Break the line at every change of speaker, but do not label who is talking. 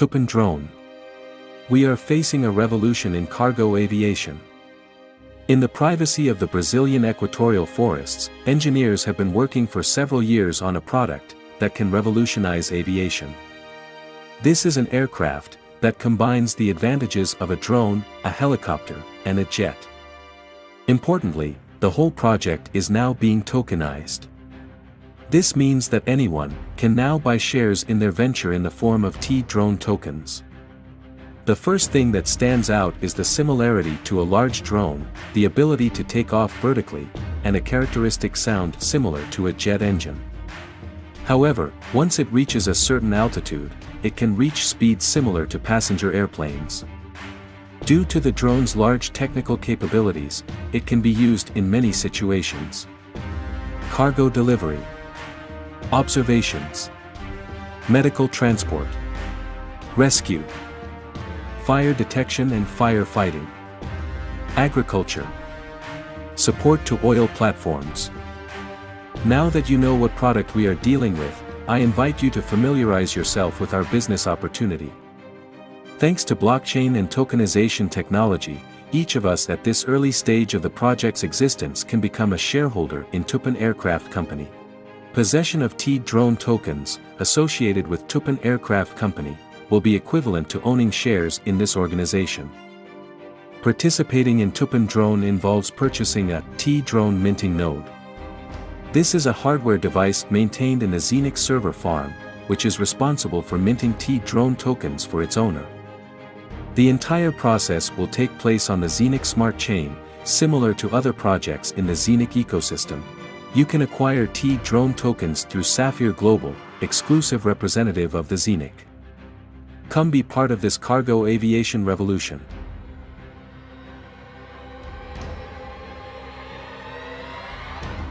Tupan Drone. We are facing a revolution in cargo aviation. In the privacy of the Brazilian equatorial forests, engineers have been working for several years on a product that can revolutionize aviation. This is an aircraft that combines the advantages of a drone, a helicopter, and a jet. Importantly, the whole project is now being tokenized. This means that anyone can now buy shares in their venture in the form of TDRONE tokens. The first thing that stands out is the similarity to a large drone, the ability to take off vertically, and a characteristic sound similar to a jet engine. However, once it reaches a certain altitude, it can reach speeds similar to passenger airplanes. Due to the drone's large technical capabilities, it can be used in many situations. Cargo delivery, observations, medical transport, rescue, fire detection and firefighting, agriculture, support to oil platforms. Now that you know what product we are dealing with, I invite you to familiarize yourself with our business opportunity. Thanks to blockchain and tokenization technology, each of us at this early stage of the project's existence can become a shareholder in Tupan Aircraft Company. Possession of TDRONE tokens, associated with Tupan Aircraft Company, will be equivalent to owning shares in this organization. Participating in Tupan Drone involves purchasing a TDRONE minting node. This is a hardware device maintained in a zeniq server farm, which is responsible for minting TDRONE tokens for its owner. The entire process will take place on the zeniq smart chain, similar to other projects in the zeniq ecosystem. You can acquire TDRONE tokens through Safir Global, exclusive representative of the zeniq. Come be part of this cargo aviation revolution.